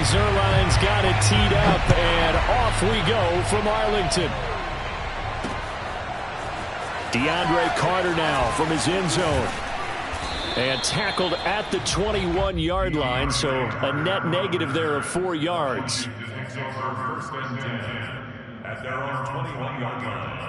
Zerline's got it teed up, and off we go from Arlington. DeAndre Carter now from his end zone. And tackled at the 21-yard line, so a net negative there of 4 yards. First and 10 at their own 21-yard line.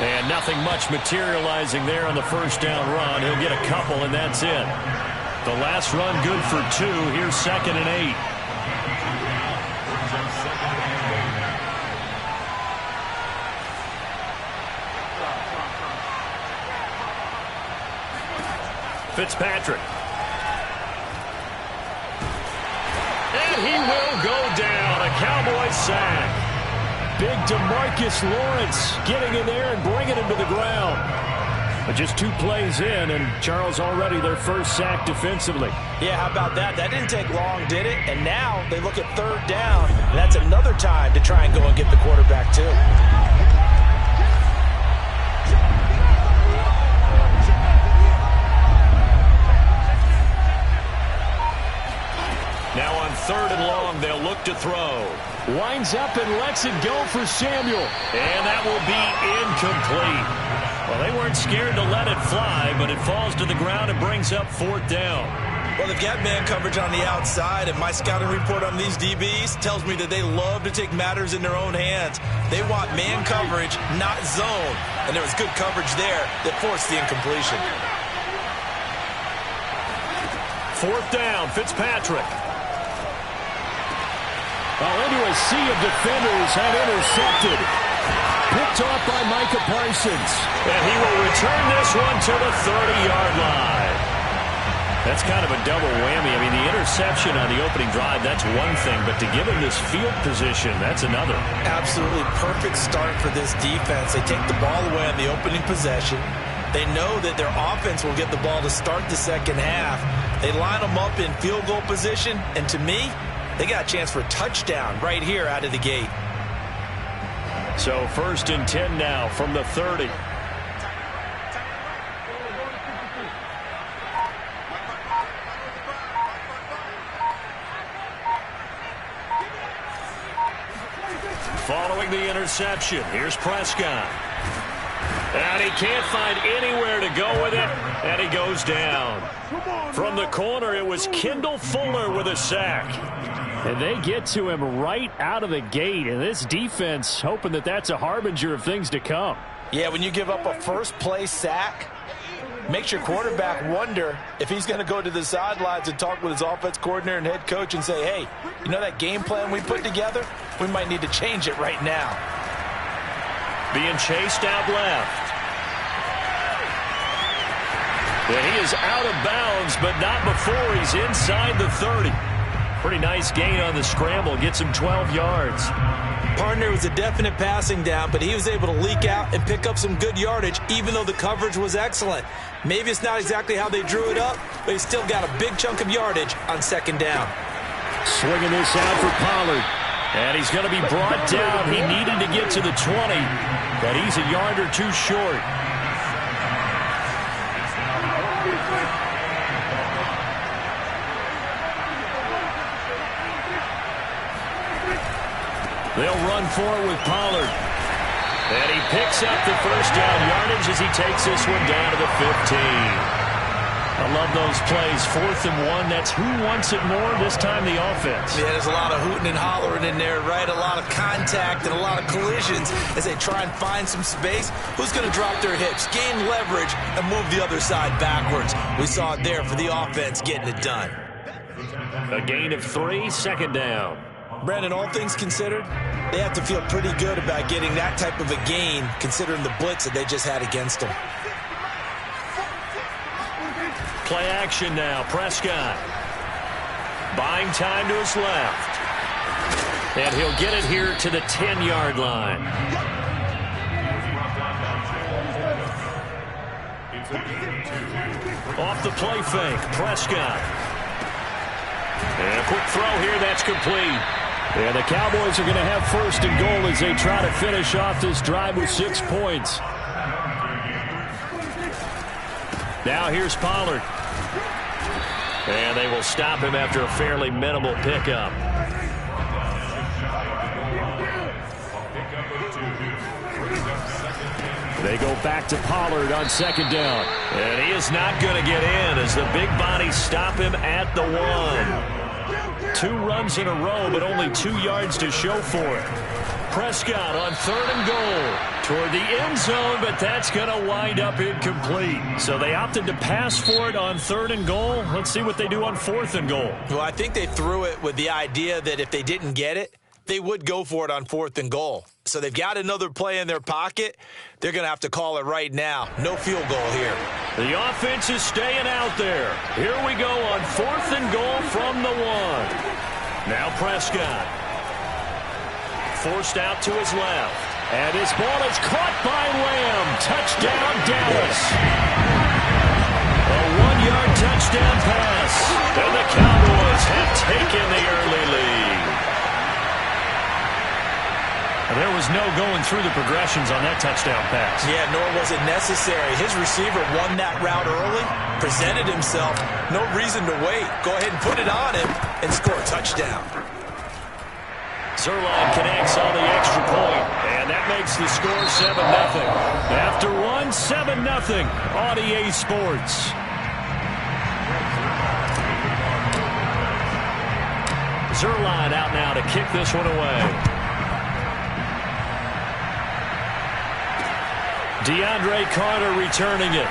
And nothing much materializing there on the first down run. He'll get a couple, and that's it. The last run good for 2. Here's 2nd and 8. Fitzpatrick. And he will go down. A Cowboys sack. Big DeMarcus Lawrence getting in there and bringing him to the ground. But just 2 plays in, and Charles already their first sack defensively. Yeah, how about that? That didn't take long, did it? And now they look at 3rd down, and that's another time to try and go and get the quarterback, too. Now on 3rd and long, they'll look to throw. Winds up and lets it go for Samuel. And that will be incomplete. Well, they weren't scared to let it fly, but it falls to the ground and brings up 4th down. Well, they've got man coverage on the outside, and my scouting report on these DBs tells me that they love to take matters in their own hands. They want man coverage, not zone. And there was good coverage there that forced the incompletion. 4th down, Fitzpatrick. Well, into a sea of defenders and intercepted. Picked off by Micah Parsons. And he will return this one to the 30-yard line. That's kind of a double whammy. I mean, the interception on the opening drive, that's one thing. But to give him this field position, that's another. Absolutely perfect start for this defense. They take the ball away on the opening possession. They know that their offense will get the ball to start the second half. They line them up in field goal position. And to me, they got a chance for a touchdown right here out of the gate. So 1st and 10 now from the 30. Following the interception, here's Prescott. And he can't find anywhere to go with it, and he goes down. From the corner, it was Kendall Fuller with a sack. And they get to him right out of the gate, and this defense hoping that that's a harbinger of things to come. Yeah, when you give up a first-play sack, makes your quarterback wonder if he's going to go to the sidelines and talk with his offense coordinator and head coach and say, hey, you know that game plan we put together? We might need to change it right now. Being chased out left. And he is out of bounds, but not before he's inside the 30. Pretty nice gain on the scramble. Gets him 12 yards. Partner was a definite passing down, but he was able to leak out and pick up some good yardage, even though the coverage was excellent. Maybe it's not exactly how they drew it up, but he still got a big chunk of yardage on 2nd down. Swinging this out for Pollard. And he's going to be brought down. He needed to get to the 20, but he's a yard or 2 short. They'll run forward with Pollard. And he picks up the first down yardage as he takes this one down to the 15. I love those plays. 4th and 1. That's who wants it more, this time the offense. Yeah, there's a lot of hooting and hollering in there, right? A lot of contact and a lot of collisions as they try and find some space. Who's going to drop their hips, gain leverage, and move the other side backwards? We saw it there for the offense getting it done. A gain of 3, 2nd down. Brandon, all things considered, they have to feel pretty good about getting that type of a gain, considering the blitz that they just had against them. Play action now. Prescott buying time to his left. And he'll get it here to the 10-yard line. Off the play fake, Prescott. And a quick throw here, that's complete. And the Cowboys are going to have first and goal as they try to finish off this drive with 6 points. Now here's Pollard. And they will stop him after a fairly minimal pickup. They go back to Pollard on second down. And he is not going to get in as the big bodies stop him at the 1. 2 runs in a row, but only 2 yards to show for it. Prescott on third and goal toward the end zone, but that's going to wind up incomplete. So they opted to pass for it on third and goal. Let's see what they do on fourth and goal. Well, I think they threw it with the idea that if they didn't get it, they would go for it on fourth and goal. So they've got another play in their pocket. They're going to have to call it right now. No field goal here. The offense is staying out there. Here we go on fourth and goal from the 1. Now Prescott. Forced out to his left. And his ball is caught by Lamb. Touchdown, Dallas. A 1-yard touchdown pass. And the Cowboys have taken the early lead. There was no going through the progressions on that touchdown pass. Yeah, nor was it necessary. His receiver won that route early, presented himself. No reason to wait. Go ahead and put it on him and score a touchdown. Zerline connects on the extra point, and that makes the score 7-0. After 1, 7-0 on EA Sports. Zerline out now to kick this one away. DeAndre Carter returning it.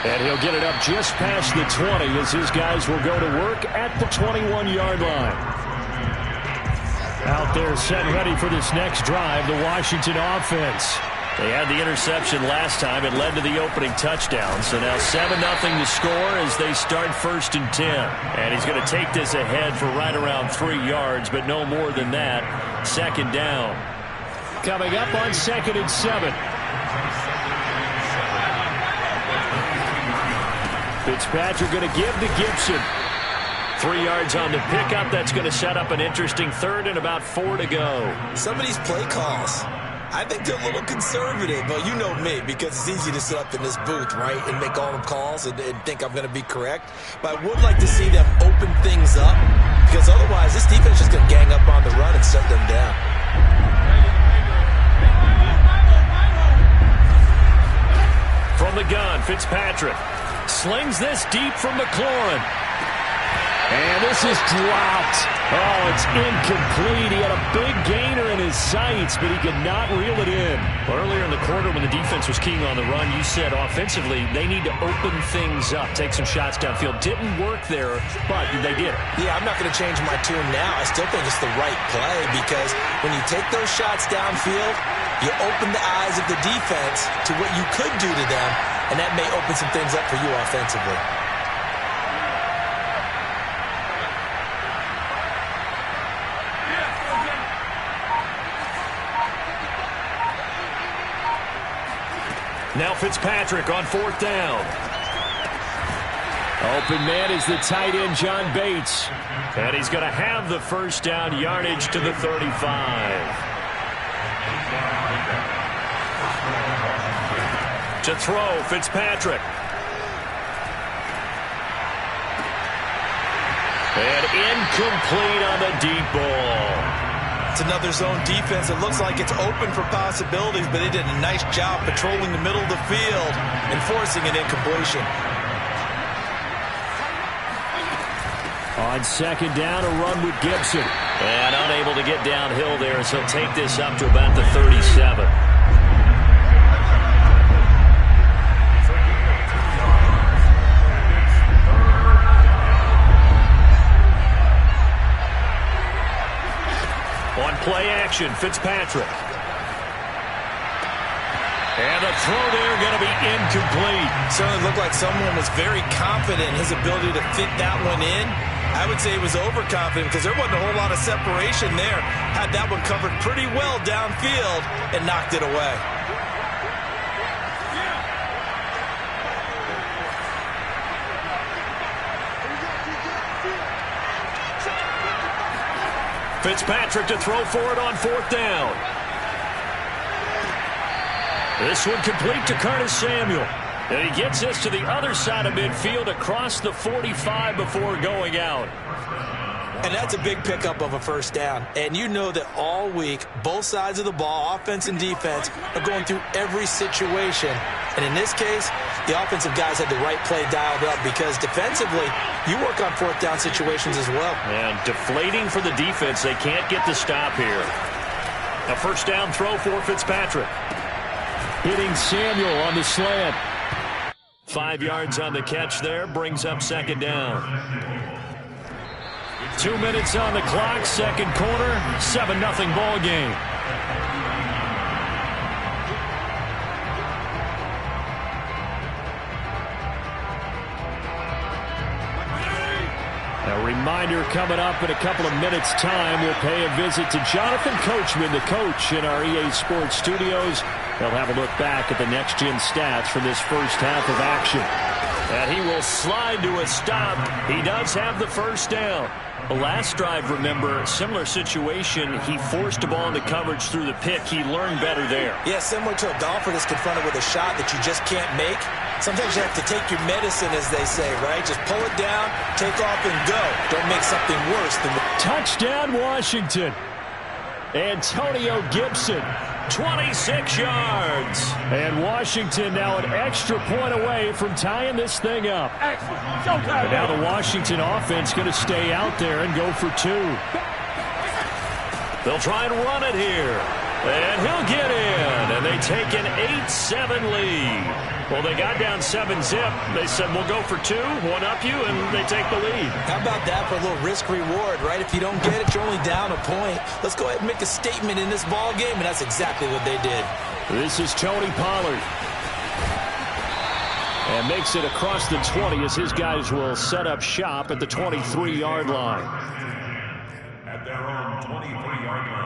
And he'll get it up just past the 20 as his guys will go to work at the 21-yard line. Out there set ready for this next drive, the Washington offense. They had the interception last time. It led to the opening touchdown. So now 7-0 to score as they start first and 10. And he's going to take this ahead for right around 3 yards, but no more than that. Second down. Coming up on 2nd and 7. Fitzpatrick going to give to Gibson. 3 yards on the pickup. That's going to set up an interesting third and about 4 to go. Some of these play calls, I think they're a little conservative. But you know me, because it's easy to sit up in this booth, right, and make all the calls and think I'm going to be correct. But I would like to see them open things up, because otherwise this defense is going to gang up on the run and shut them down. From the gun, Fitzpatrick slings this deep from McLaurin. And this is dropped. Oh, it's incomplete. He had a big gainer in his sights, but he could not reel it in. Earlier in the quarter when the defense was keying on the run, you said offensively they need to open things up, take some shots downfield. Didn't work there, but they did it. Yeah, I'm not going to change my tune now. I still think it's the right play because when you take those shots downfield, you open the eyes of the defense to what you could do to them, and that may open some things up for you offensively. Now Fitzpatrick on 4th down. Open man is the tight end, John Bates. And he's going to have the first down yardage to the 35. To throw, Fitzpatrick. And incomplete on the deep ball. It's another zone defense. It looks like it's open for possibilities, but they did a nice job patrolling the middle of the field and forcing an incompletion. On 2nd down, a run with Gibson. And unable to get downhill there, so he'll take this up to about the 37. On play action, Fitzpatrick. And the throw there going to be incomplete. Certainly looked like someone was very confident in his ability to fit that one in. I would say he was overconfident because there wasn't a whole lot of separation there. Had that one covered pretty well downfield and knocked it away. Fitzpatrick to throw for it on 4th down. This one complete to Curtis Samuel. And he gets us to the other side of midfield across the 45 before going out. And that's a big pickup of a first down. And you know that all week, both sides of the ball, offense and defense, are going through every situation. And in this case, the offensive guys had the right play dialed up because defensively, you work on 4th down situations as well. And deflating for the defense. They can't get the stop here. A first down throw for Fitzpatrick. Hitting Samuel on the slant. 5 yards on the catch there, brings up 2nd down. 2 minutes on the clock, 2nd quarter, 7-0 ball game. A reminder coming up in a couple of minutes' time, we'll pay a visit to Jonathan Coachman, the coach in our EA Sports studios. They'll have a look back at the next-gen stats from this first half of action. And he will slide to a stop. He does have the first down. The last drive, remember, similar situation. He forced the ball into coverage through the pick. He learned better there. Yeah, similar to a golfer that's confronted with a shot that you just can't make. Sometimes you have to take your medicine, as they say, right? Just pull it down, take off, and go. Don't make something worse than the... Touchdown, Washington. Antonio Gibson, 26 yards. And Washington now an extra point away from tying this thing up. And now the Washington offense going to stay out there and go for 2. They'll try and run it here. And he'll get in. And they take an 8-7 lead. Well, they got down 7-zip. They said, we'll go for 2, one up you, and they take the lead. How about that for a little risk-reward, right? If you don't get it, you're only down a point. Let's go ahead and make a statement in this ball game, and that's exactly what they did. This is Tony Pollard. And makes it across the 20 as his guys will set up shop at the 23-yard line. At their own 23-yard line.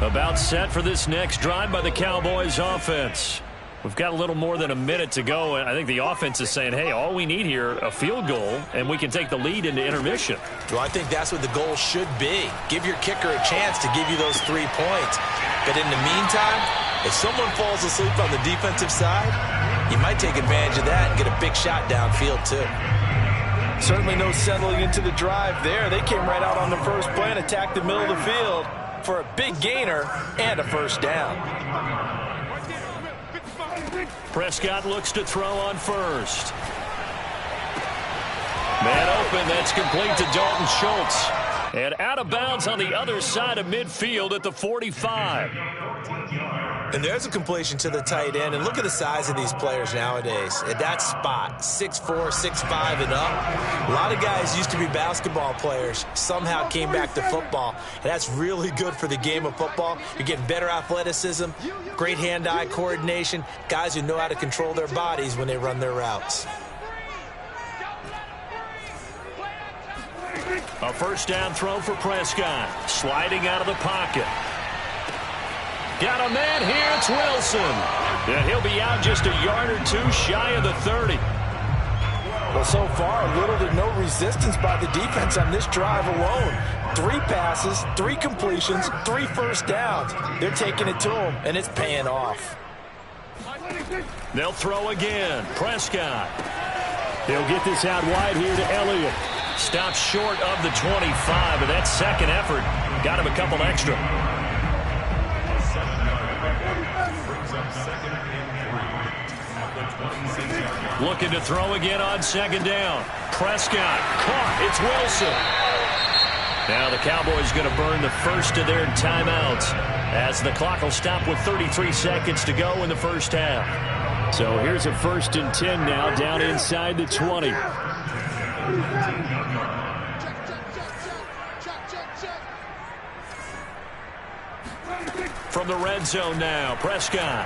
About set for this next drive by the Cowboys offense. We've got a little more than a minute to go, and I think the offense is saying, hey, all we need here, a field goal, and we can take the lead into intermission. Well, I think that's what the goal should be. Give your kicker a chance to give you those 3 points. But in the meantime, if someone falls asleep on the defensive side, you might take advantage of that and get a big shot downfield, too. Certainly no settling into the drive there. They came right out on the first play and attacked the middle of the field for a big gainer and a first down. Prescott looks to throw on first. Man open, that's complete to Dalton Schultz. And out of bounds on the other side of midfield at the 45. And there's a completion to the tight end. And look at the size of these players nowadays. At that spot, 6'4", 6'5", and up. A lot of guys used to be basketball players. Somehow came back to football. And that's really good for the game of football. You're getting better athleticism, great hand-eye coordination, guys who know how to control their bodies when they run their routes. A first down throw for Prescott. Sliding out of the pocket. Got a man here, it's Wilson. And he'll be out just a yard or 2 shy of the 30. Well, so far, little to no resistance by the defense on this drive alone. 3 passes, 3 completions, 3 first downs. They're taking it to him, and it's paying off. They'll throw again. Prescott. He'll get this out wide here to Elliott. Stops short of the 25, and that second effort got him a couple extra. Looking to throw again on second down. Prescott caught. It's Wilson. Now the Cowboys going to burn the first of their timeouts as the clock will stop with 33 seconds to go in the first half. So here's a 1st and 10 now down inside the 20. From the red zone now, Prescott.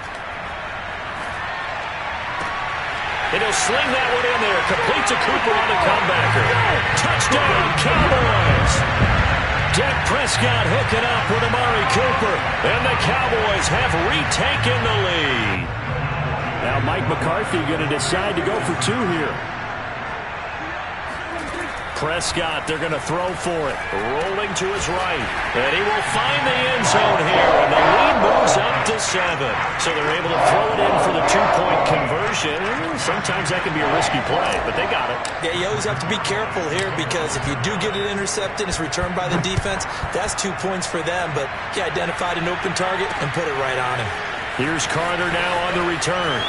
And he'll sling that one in there. Complete to Cooper on the comebacker. Touchdown, Cowboys. Dak Prescott hooking up with Amari Cooper. And the Cowboys have retaken the lead. Now Mike McCarthy going to decide to go for 2 here. Prescott, they're going to throw for it. Rolling to his right. And he will find the end zone here. And the lead moves up to 7. So they're able to throw it in for the 2-point conversion. Sometimes that can be a risky play, but they got it. Yeah, you always have to be careful here because if you do get it intercepted, it's returned by the defense. That's 2 points for them, but he identified an open target and put it right on him. Here's Carter now on the return.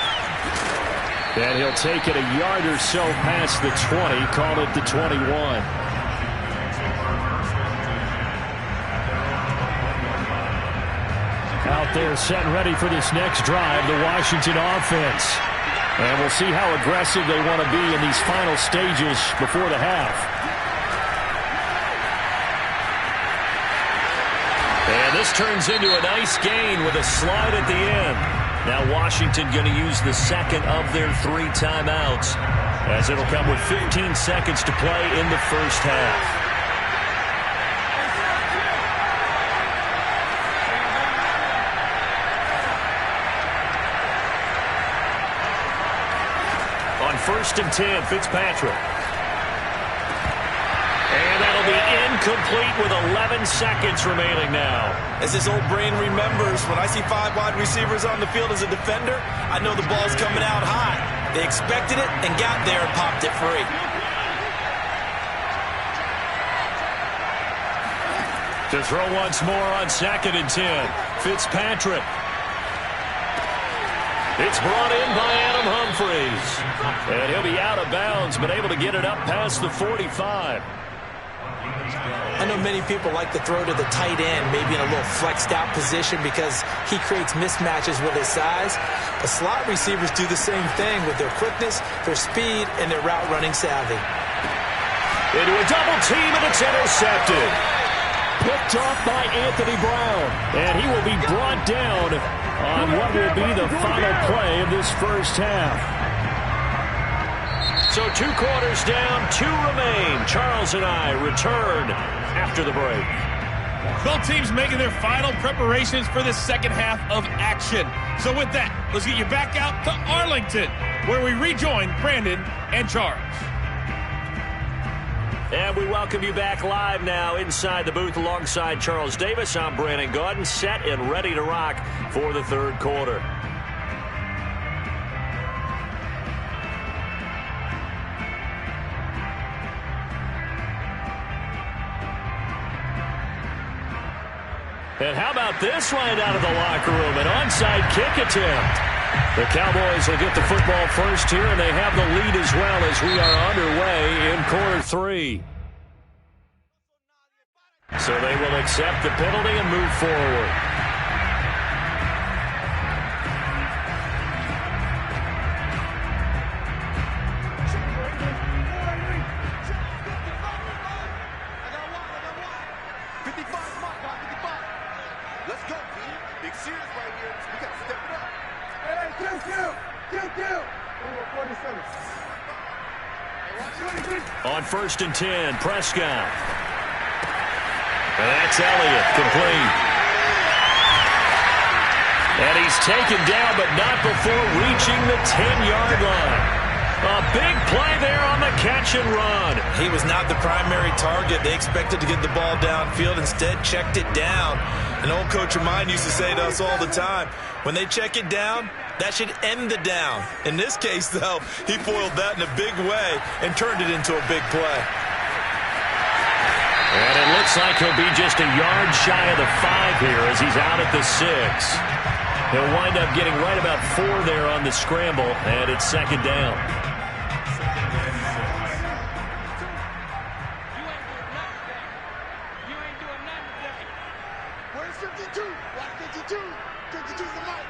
And he'll take it a yard or so past the 20, call it the 21. Out there set and ready for this next drive, the Washington offense. And we'll see how aggressive they want to be in these final stages before the half. And this turns into a nice gain with a slide at the end. Now Washington going to use the second of their 3 timeouts as it'll come with 15 seconds to play in the first half. On 1st and 10, Fitzpatrick. And that'll be incomplete with 11 seconds remaining now. As his old brain remembers, when I see 5 wide receivers on the field as a defender, I know the ball's coming out high. They expected it and got there and popped it free. To throw once more on 2nd and 10, Fitzpatrick. It's brought in by Adam Humphries. And he'll be out of bounds, but able to get it up past the 45. I know many people like to throw to the tight end, maybe in a little flexed out position because he creates mismatches with his size. But slot receivers do the same thing with their quickness, their speed, and their route running savvy. Into a double team, and it's intercepted. Picked off by Anthony Brown. And he will be brought down on what will be the final play of this first half. So 2 quarters down, 2 remain. Charles and I return after the break. Both teams making their final preparations for the second half of action. So with that, let's get you back out to Arlington, where we rejoin Brandon and Charles. And we welcome you back live now inside the booth alongside Charles Davis. I'm Brandon Gaudin, set and ready to rock for the 3rd quarter. And how about this right out of the locker room? An onside kick attempt. The Cowboys will get the football first here, and they have the lead as well as we are underway in quarter 3. So they will accept the penalty and move forward. On 1st and 10, Prescott. And that's Elliott, complete. And he's taken down, but not before reaching the 10-yard line. A big play there on the catch and run. He was not the primary target. They expected to get the ball downfield. Instead, checked it down. An old coach of mine used to say to us all the time, when they check it down, that should end the down. In this case, though, he foiled that in a big way and turned it into a big play. And it looks like he'll be just a yard shy of the 5 here as he's out at the 6. He'll wind up getting right about 4 there on the scramble, and it's 2nd down. Where's 52? Watch 52. 52's the mic.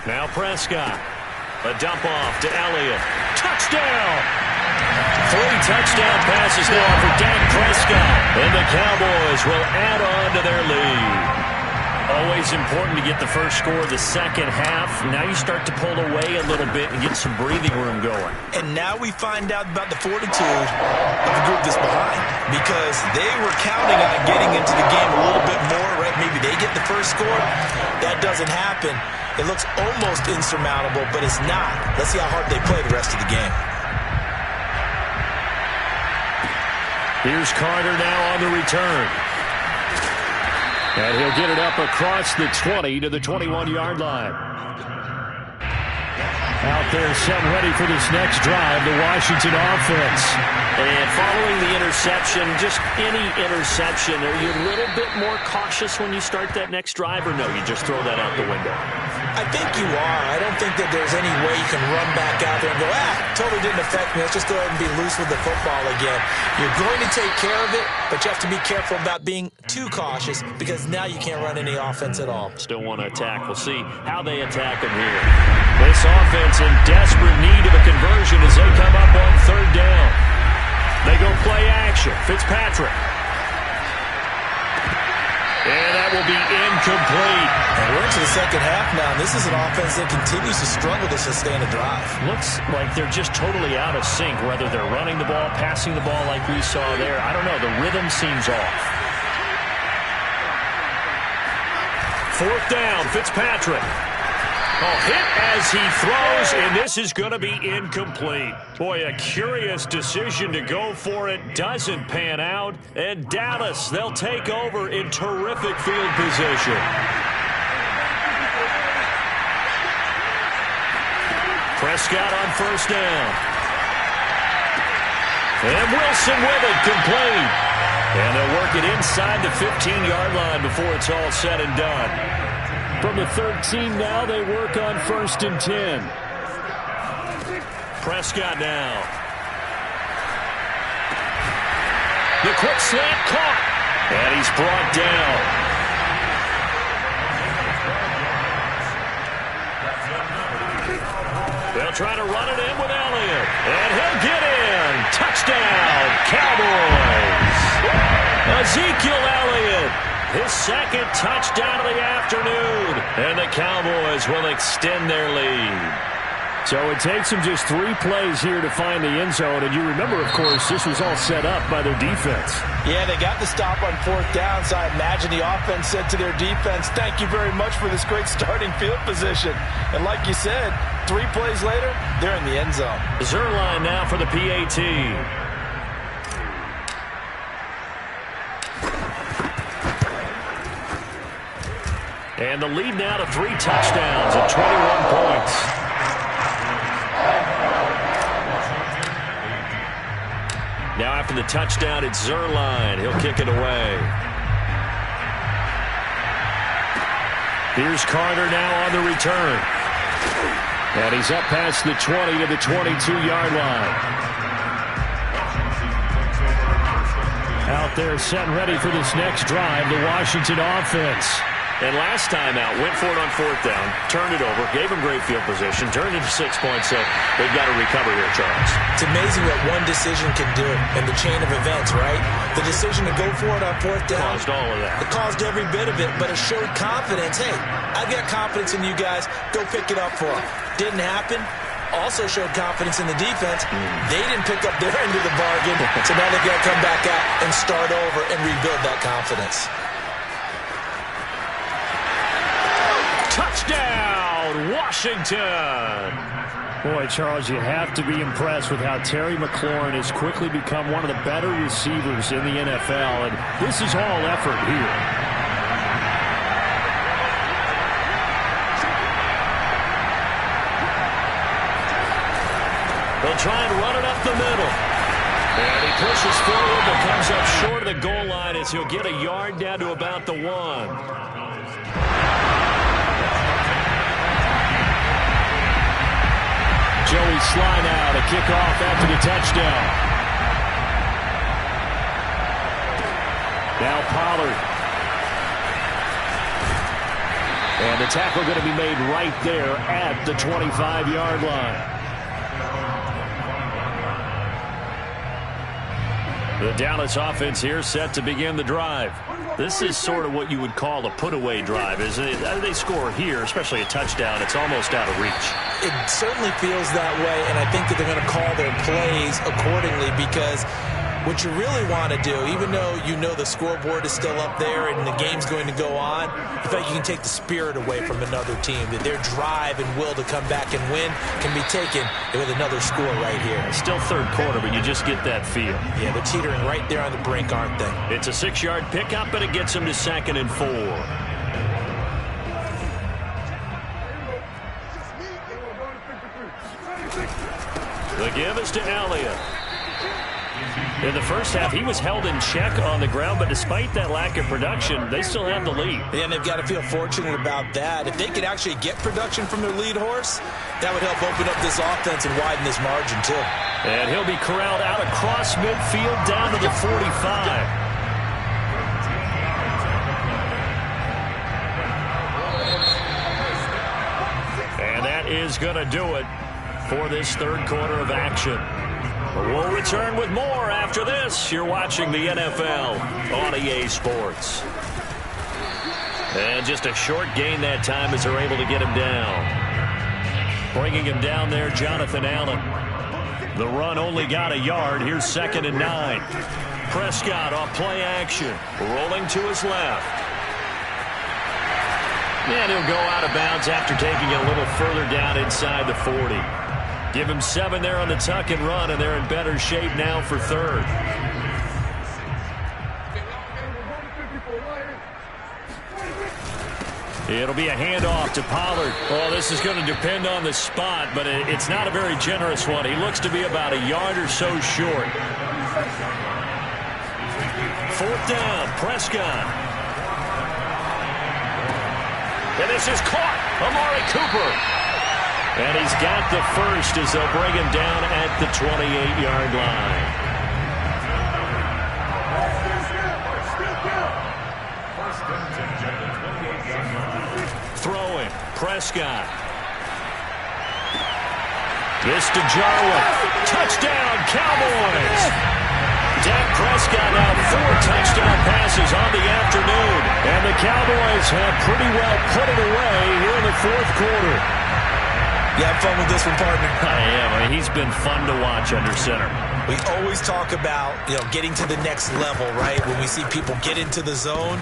Now Prescott. A dump off to Elliott. Touchdown! 3 touchdown passes now for Dak Prescott. And the Cowboys will add on to their lead. Always important to get the first score of the second half. Now you start to pull away a little bit and get some breathing room going. And now we find out about the fortitude of the group that's behind, because they were counting on getting into the game a little bit more, right? Maybe they get the first score. That doesn't happen. It looks almost insurmountable, but it's not. Let's see how hard they play the rest of the game. Here's Carter now on the return. And he'll get it up across the 20 to the 21-yard line. Out there set ready for this next drive, the Washington offense. And following the interception, just any interception, are you a little bit more cautious when you start that next drive, or no, you just throw that out the window? I think you are. I don't think that there's any way you can run back out there and go, totally didn't affect me. Let's just go ahead and be loose with the football again. You're going to take care of it, but you have to be careful about being too cautious, because now you can't run any offense at all. Still want to attack. We'll see how they attack them here. This offense in desperate need of a conversion as they come up on third down. They go play action. Fitzpatrick. And that will be incomplete. And we're into the second half now, and this is an offense that continues to struggle to sustain a drive. Looks like they're just totally out of sync, whether they're running the ball, passing the ball like we saw there. I don't know. The rhythm seems off. Fourth down, Fitzpatrick. Hit as he throws, and this is going to be incomplete. Boy, a curious decision to go for it. Doesn't pan out. And Dallas, they'll take over in terrific field position. Prescott on first down. And Wilson with it, complete. And they'll work it inside the 15-yard line before it's all said and done. From the 13 now, they work on first and 10. Prescott now. The quick slant caught. And he's brought down. They'll try to run it in with Elliott. And he'll get in. Touchdown, Cowboys. Ezekiel Elliott. His second touchdown of the afternoon. And the Cowboys will extend their lead. So it takes them just 3 plays here to find the end zone. And you remember, of course, this was all set up by their defense. Yeah, they got the stop on fourth down, so I imagine the offense said to their defense, thank you very much for this great starting field position. And like you said, 3 plays later, they're in the end zone. Zerline now for the PAT. And the lead now to 3 touchdowns and 21 points. Now after the touchdown, it's Zerline. He'll kick it away. Here's Carter now on the return. And he's up past the 20 to the 22-yard line. Out there set and ready for this next drive, the Washington offense. And last time out, went for it on fourth down, turned it over, gave them great field position, turned it to 6 points, so they've got to recover here, Charles. It's amazing what one decision can do in the chain of events, right? The decision to go for it on fourth down. Caused all of that. It caused every bit of it, but it showed confidence. Hey, I've got confidence in you guys. Go pick it up for them. Didn't happen. Also showed confidence in the defense. They didn't pick up their end of the bargain, so now they've got to come back out and start over and rebuild that confidence. Touchdown, Washington! Boy, Charles, you have to be impressed with how Terry McLaurin has quickly become one of the better receivers in the NFL, and this is all effort here. They'll try and run it up the middle. And he pushes forward, but comes up short of the goal line as he'll get a yard down to about the 1. Joey Sly now to kick off after the touchdown. Now Pollard. And the tackle going to be made right there at the 25-yard line. The Dallas offense here set to begin the drive. This is sort of what you would call a put-away drive, isn't it? They score here, especially a touchdown. It's almost out of reach. It certainly feels that way, and I think that they're going to call their plays accordingly, because what you really want to do, even though you know the scoreboard is still up there and the game's going to go on, in fact, you can take the spirit away from another team, that their drive and will to come back and win can be taken with another score right here. Still third quarter, but you just get that feel. Yeah, they're teetering right there on the brink, aren't they? It's a 6-yard pickup, and it gets them to 2nd and 4. The give is to Elliott. In the first half, he was held in check on the ground, but despite that lack of production, they still have the lead. And they've got to feel fortunate about that. If they could actually get production from their lead horse, that would help open up this offense and widen this margin, too. And he'll be corralled out across midfield down to the 45. And that is going to do it for this third quarter of action. We'll return with more after this. You're watching the NFL on EA Sports. And just a short gain that time as they're able to get him down. Bringing him down there, Jonathan Allen. The run only got a yard. Here's 2nd and 9. Prescott off play action. Rolling to his left. And he'll go out of bounds after taking it a little further down inside the 40. Give him 7 there on the tuck and run, and they're in better shape now for third. It'll be a handoff to Pollard. Oh, this is going to depend on the spot, but it's not a very generous one. He looks to be about a yard or so short. 4th down, Prescott. And this is caught. Amari Cooper. And he's got the first as they'll bring him down at the 28-yard line. Throwing, Prescott. This to Jarwin. Touchdown, Cowboys. Dak Prescott now 4 touchdown passes on the afternoon. And the Cowboys have pretty well put it away here in the fourth quarter. You have fun with this one, partner? I am. I mean, he's been fun to watch under center. We always talk about, getting to the next level, right? When we see people get into the zone,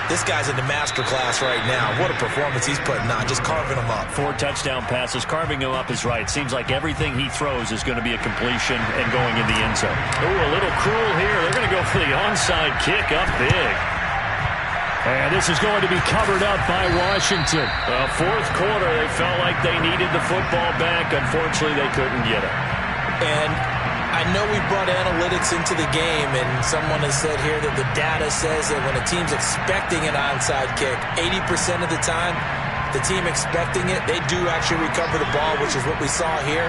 this guy's in the master class right now. What a performance he's putting on, just carving them up. 4 touchdown passes. Carving him up is right. Seems like everything he throws is going to be a completion and going in the end zone. Oh, a little cruel here. They're going to go for the onside kick up big. And this is going to be covered up by Washington. Fourth quarter, they felt like they needed the football back. Unfortunately, they couldn't get it. And I know we brought analytics into the game, and someone has said here that the data says that when a team's expecting an onside kick, 80% of the time, the team expecting it, they do actually recover the ball, which is what we saw here.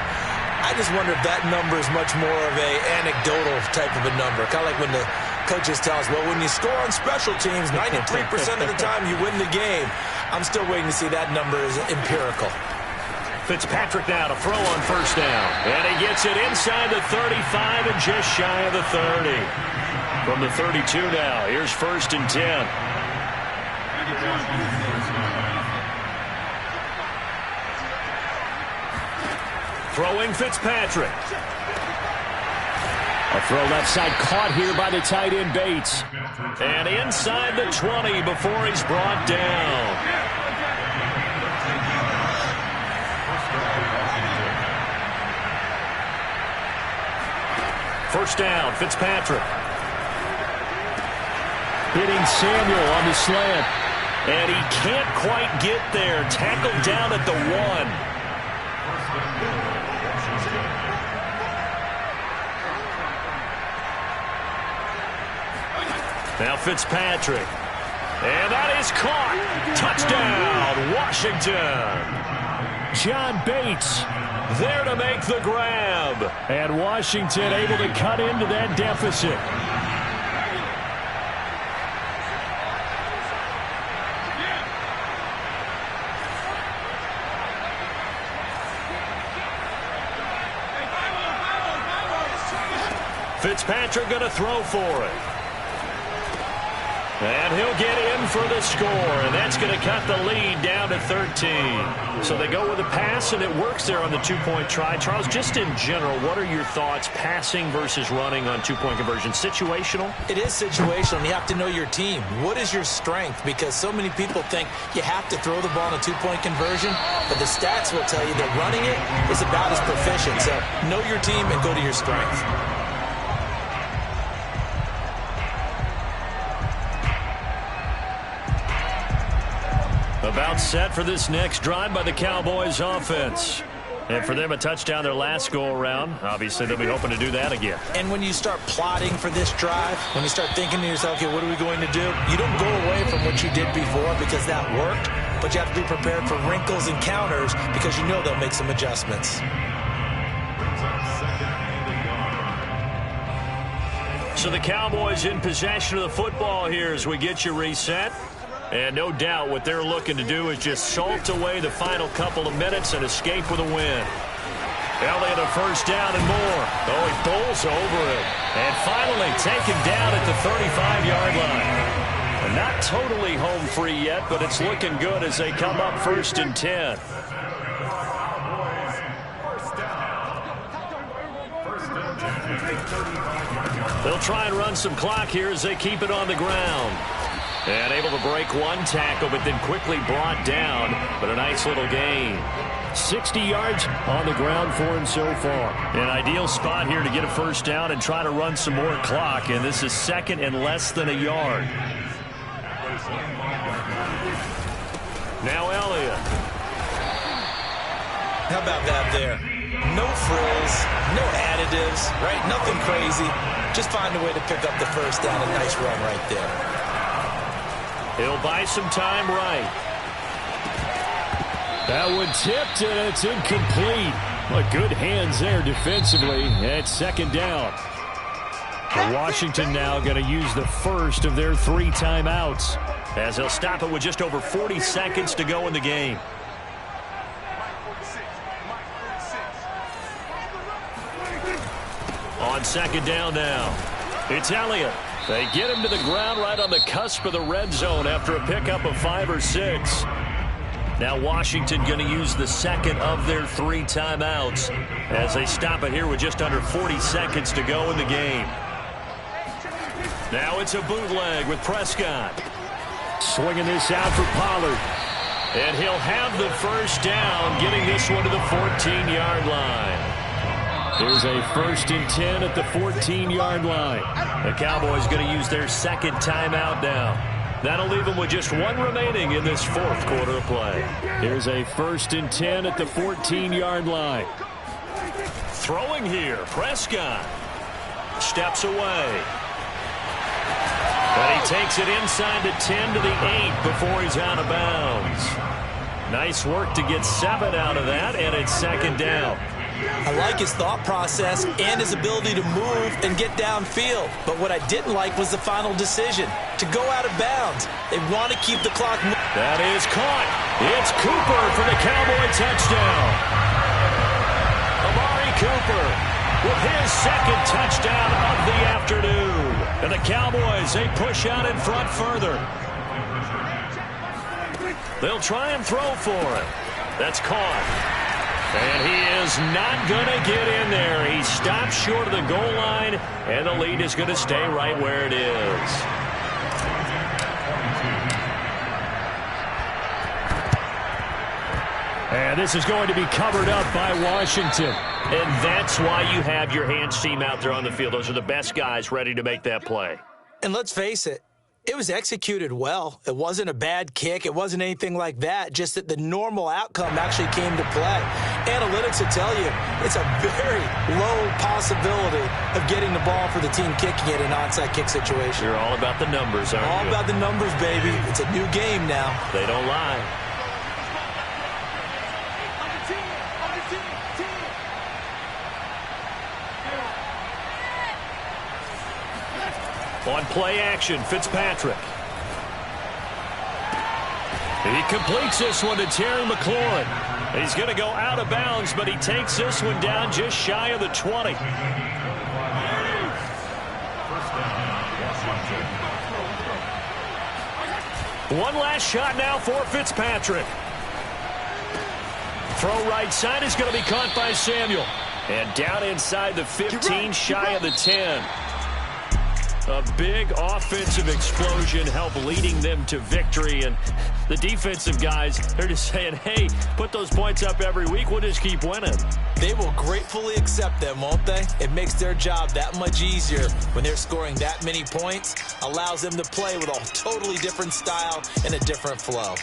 I just wonder if that number is much more of a anecdotal type of a number. Kind of like when the coaches tell us, well, when you score on special teams, 93% of the time you win the game. I'm still waiting to see that number is empirical. Fitzpatrick now to throw on first down. And he gets it inside the 35 and just shy of the 30. From the 32 now, here's 1st and 10. Throwing Fitzpatrick. A throw left side caught here by the tight end Bates. And inside the 20 before he's brought down. First down, Fitzpatrick. Hitting Samuel on the slant. And he can't quite get there. Tackled down at the 1. Now Fitzpatrick. And that is caught. Touchdown, Washington. John Bates there to make the grab. And Washington able to cut into that deficit. Fitzpatrick going to throw for it. And he'll get in for the score, and that's going to cut the lead down to 13. So they go with a pass, and it works there on the two-point try. Charles, just in general, what are your thoughts passing versus running on two-point conversion? Situational? It is situational. You have to know your team. What is your strength? Because so many people think you have to throw the ball in a two-point conversion, but the stats will tell you that running it is about as proficient. So know your team and go to your strength. About set for this next drive by the Cowboys offense. And for them, a touchdown their last go-around. Obviously, they'll be hoping to do that again. And when you start plotting for this drive, when you start thinking to yourself, okay, what are we going to do? You don't go away from what you did before because that worked, but you have to be prepared for wrinkles and counters because you know they'll make some adjustments. So the Cowboys in possession of the football here as we get you reset. And no doubt what they're looking to do is just salt away the final couple of minutes and escape with a win. Elliott a first down and more. Oh, he bowls over it. And finally taken down at the 35-yard line. And not totally home free yet, but it's looking good as they come up 1st and 10. They'll try and run some clock here as they keep it on the ground. And able to break one tackle, but then quickly brought down. But a nice little gain. 60 yards on the ground for him so far. An ideal spot here to get a first down and try to run some more clock. And this is 2nd and less than a yard. Now Elliott. How about that there? No frills, no additives, right? Nothing crazy. Just find a way to pick up the first down. A nice run right there. He'll buy some time right. That one tipped, and it's incomplete. But good hands there defensively at 2nd down. The Washington now going to use the first of their 3 timeouts, as they'll stop it with just over 40 seconds to go in the game. On 2nd down now, it's Elliott. They get him to the ground right on the cusp of the red zone after a pickup of 5 or 6. Now Washington going to use the 2nd of their 3 timeouts as they stop it here with just under 40 seconds to go in the game. Now it's a bootleg with Prescott. swinging this out for Pollard. And he'll have the first down, getting this one to the 14-yard line. There's a 1st and 10 at the 14-yard line. The Cowboys going to use their 2nd timeout now. That'll leave them with just 1 remaining in this 4th quarter of play. Here's a 1st and 10 at the 14-yard line. Throwing here, Prescott steps away. But he takes it inside the 10 to the 8 before he's out of bounds. Nice work to get 7 out of that, and it's 2nd down. I like his thought process and his ability to move and get downfield. But what I didn't like was the final decision, to go out of bounds. They want to keep the clock moving. That is caught. It's Cooper for the Cowboy touchdown. Amari Cooper with his 2nd touchdown of the afternoon. And the Cowboys, they push out in front further. They'll try and throw for it. That's caught. And he is not going to get in there. He stops short of the goal line, and the lead is going to stay right where it is. And this is going to be covered up by Washington. And that's why you have your hands team out there on the field. Those are the best guys ready to make that play. And let's face it, it was executed well. It wasn't a bad kick. It wasn't anything like that. Just that the normal outcome actually came to play. Analytics will tell you it's a very low possibility of getting the ball for the team kicking it in an onside kick situation. You're all about the numbers, aren't you? All about the numbers, baby. It's a new game now. They don't lie. On play action, Fitzpatrick. He completes this one to Terry McLaurin. He's going to go out of bounds, but he takes this one down just shy of the 20. One last shot now for Fitzpatrick. Throw right side is going to be caught by Samuel. And down inside the 15, shy of the 10. A big offensive explosion helped leading them to victory. And the defensive guys, they're just saying, hey, put those points up every week. We'll just keep winning. They will gratefully accept them, won't they? It makes their job that much easier when they're scoring that many points. Allows them to play with a totally different style and a different flow.